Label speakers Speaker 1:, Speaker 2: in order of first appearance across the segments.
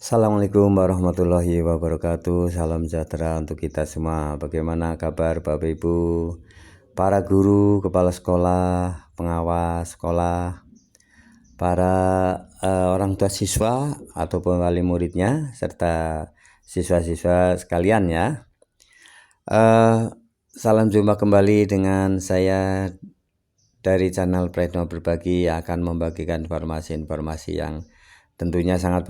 Speaker 1: Assalamualaikum warahmatullahi wabarakatuh. Salam sejahtera untuk kita semua. Bagaimana kabar Bapak Ibu, para guru, kepala sekolah, pengawas sekolah, para orang tua siswa ataupun wali muridnya, serta siswa-siswa sekalian ya. Salam jumpa kembali dengan saya dari channel Pretno Berbagi yang akan membagikan informasi-informasi yang tentunya sangat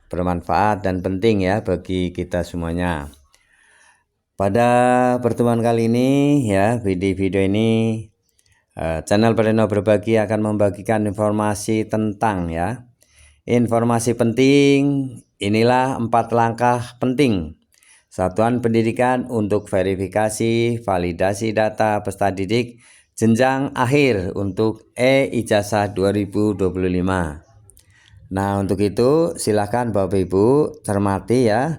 Speaker 1: bermanfaat dan penting ya bagi kita semuanya. Pada pertemuan kali ini ya, video ini channel Pretno Berbagi akan membagikan informasi tentang ya, informasi penting. Inilah 4 langkah penting satuan pendidikan untuk verifikasi validasi data peserta didik jenjang akhir untuk e-ijazah 2025. Nah, untuk itu silakan Bapak Ibu cermati ya,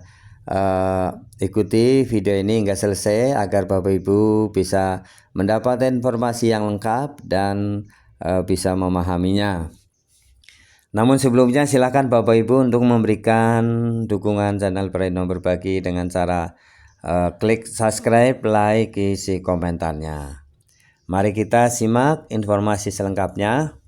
Speaker 1: ikuti video ini hingga selesai agar Bapak Ibu bisa mendapatkan informasi yang lengkap dan bisa memahaminya. Namun sebelumnya silakan Bapak Ibu untuk memberikan dukungan channel Pretno Berbagi dengan cara klik subscribe, like, isi komentarnya. Mari kita simak informasi selengkapnya.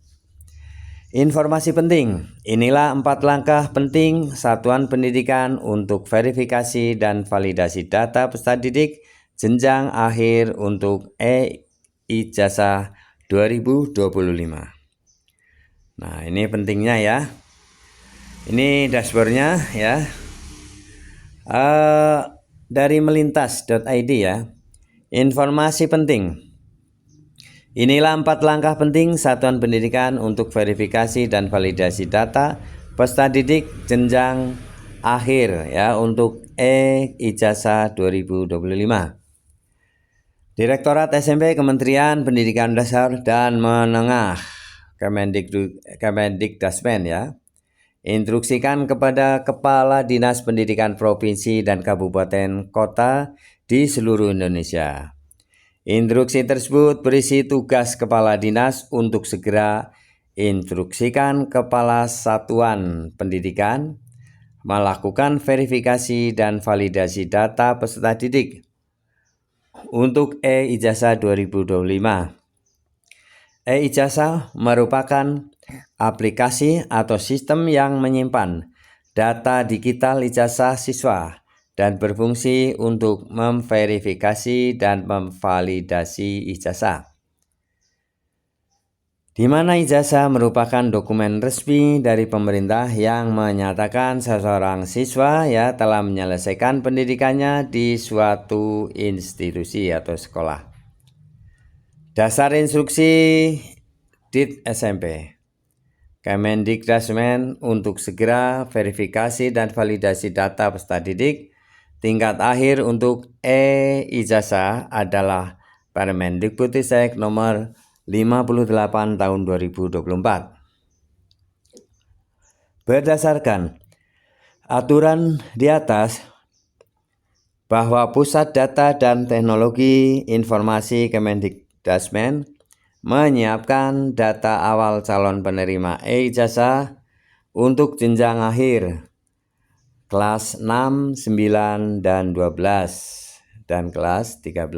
Speaker 1: Informasi penting, inilah 4 langkah penting satuan pendidikan untuk verifikasi dan validasi data peserta didik jenjang akhir untuk e-ijazah 2025. Nah, ini pentingnya ya. Ini dashboardnya ya. Dari melintas.id ya. Informasi penting. Inilah 4 langkah penting satuan pendidikan untuk verifikasi dan validasi data peserta didik jenjang akhir ya untuk e-ijazah 2025. Direktorat SMP Kementerian Pendidikan Dasar dan Menengah Kemendikdasmen ya, instruksikan kepada Kepala Dinas Pendidikan Provinsi dan Kabupaten Kota di seluruh Indonesia. Instruksi tersebut berisi tugas Kepala Dinas untuk segera instruksikan Kepala Satuan Pendidikan melakukan verifikasi dan validasi data peserta didik untuk e-ijazah 2025. E-ijazah merupakan aplikasi atau sistem yang menyimpan data digital ijazah siswa dan berfungsi untuk memverifikasi dan memvalidasi ijazah. Di mana ijazah merupakan dokumen resmi dari pemerintah yang menyatakan seseorang siswa ya telah menyelesaikan pendidikannya di suatu institusi atau sekolah. Dasar instruksi DIT SMP Kemendikdasmen untuk segera verifikasi dan validasi data peserta didik tingkat akhir untuk e-ijazah adalah Permendikbudristek nomor 58 tahun 2024. Berdasarkan aturan di atas bahwa Pusat Data dan Teknologi Informasi Kemendikdasmen menyiapkan data awal calon penerima e-ijazah untuk jenjang akhir kelas 6, 9, dan 12 dan kelas 13.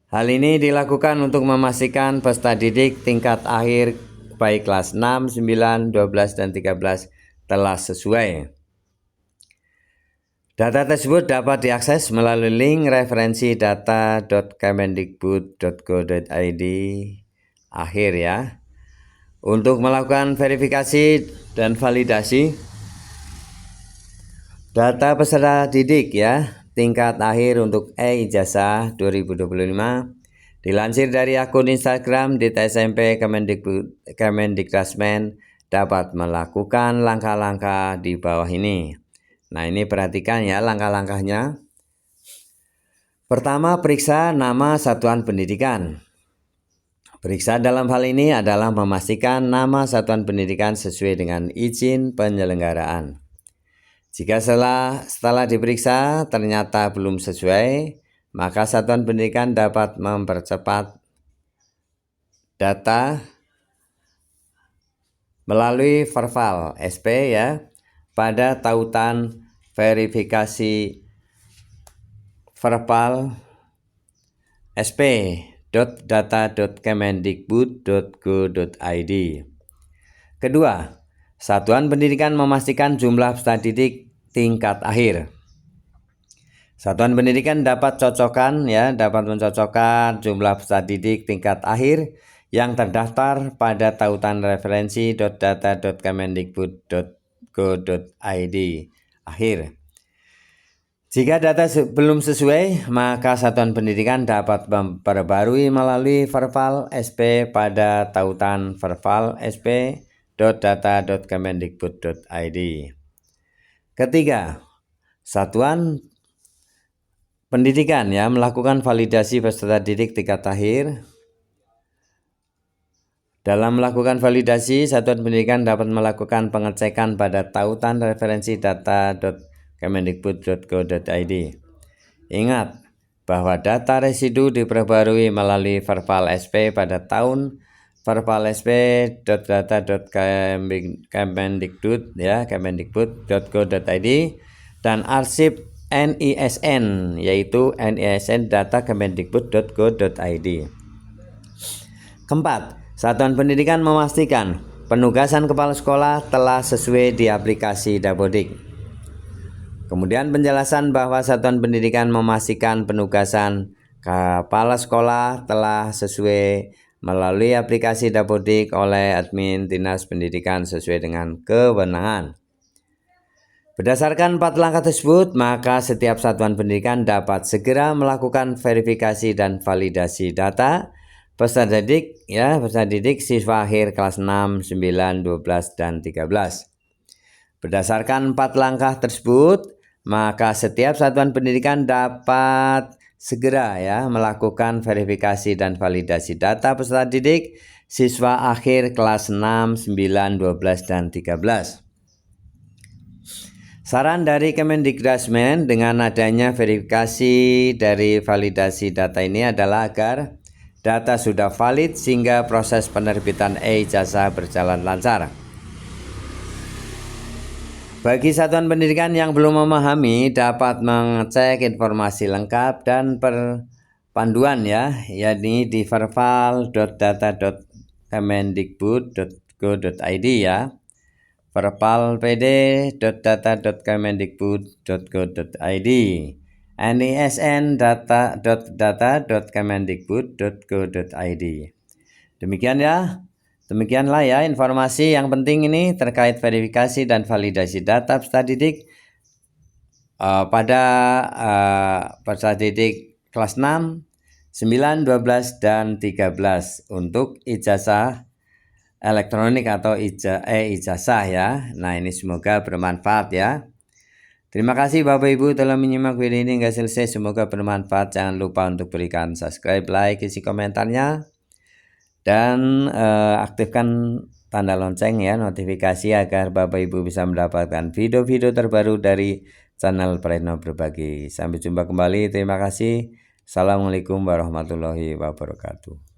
Speaker 1: Hal ini dilakukan untuk memastikan peserta didik tingkat akhir baik kelas 6, 9, 12, dan 13 telah sesuai. Data tersebut dapat diakses melalui link referensi data.kemendikbud.go.id akhir ya. Untuk melakukan verifikasi dan validasi data peserta didik ya tingkat akhir untuk e-ijazah 2025 dilansir dari akun Instagram DIT SMP Kemendikdasmen dapat melakukan langkah-langkah di bawah ini. Nah, ini perhatikan ya langkah-langkahnya. Pertama, periksa nama satuan pendidikan. Periksa dalam hal ini adalah memastikan nama satuan pendidikan sesuai dengan izin penyelenggaraan. Jika setelah diperiksa ternyata belum sesuai, maka satuan pendidikan dapat mempercepat data melalui verbal SP ya, pada tautan verifikasi verbal sp.data.kemendikbud.go.id. Kedua, satuan pendidikan memastikan jumlah peserta didik tingkat akhir. Satuan pendidikan dapat mencocokkan jumlah peserta didik tingkat akhir yang terdaftar pada tautan referensi.data.kemendikbud.go.id akhir. Jika data belum sesuai, maka satuan pendidikan dapat memperbarui melalui verbal SP pada tautan verbal sp.data.kemendikbud.id. Ketiga, satuan pendidikan melakukan validasi peserta didik tingkat akhir. Dalam melakukan validasi, satuan pendidikan dapat melakukan pengecekan pada tautan referensi data.kemendikbud.go.id. Ingat bahwa data residu diperbarui melalui verbal SP pada tahun verbal sp.data.kemendikbud.go.id dan arsip NISN, yaitu NISN data.kemendikbud.go.id. Keempat, satuan pendidikan memastikan penugasan kepala sekolah telah sesuai di aplikasi Dapodik. Kemudian penjelasan bahwa satuan pendidikan memastikan penugasan kepala sekolah telah sesuai melalui aplikasi Dapodik oleh admin Dinas Pendidikan sesuai dengan kewenangan. Berdasarkan 4 langkah tersebut, maka setiap satuan pendidikan dapat segera melakukan verifikasi dan validasi data peserta didik siswa akhir kelas 6, 9, 12, dan 13. Berdasarkan 4 langkah tersebut, maka setiap satuan pendidikan dapat segera melakukan verifikasi dan validasi data peserta didik siswa akhir kelas 6, 9, 12, dan 13. Saran dari Kemendikbudrismen dengan adanya verifikasi dari validasi data ini adalah agar data sudah valid sehingga proses penerbitan e-ijazah berjalan lancar. Bagi satuan pendidikan yang belum memahami dapat mengecek informasi lengkap dan perpanduan yakni di verbal.data.kemendikbud.go.id verbal.pd.data.kemendikbud.go.id, NISN data.kemendikbud.go.id. Demikianlah informasi yang penting ini terkait verifikasi dan validasi data peserta didik pada peserta didik kelas 6, 9, 12, dan 13 untuk ijazah elektronik atau e-ijazah Nah, ini semoga bermanfaat Terima kasih Bapak Ibu telah menyimak video ini hingga selesai. Semoga bermanfaat. Jangan lupa untuk berikan subscribe, like, isi komentarnya, dan aktifkan tanda lonceng notifikasi agar Bapak Ibu bisa mendapatkan video-video terbaru dari channel Praetno Berbagi. Sampai jumpa kembali. Terima kasih. Assalamualaikum warahmatullahi wabarakatuh.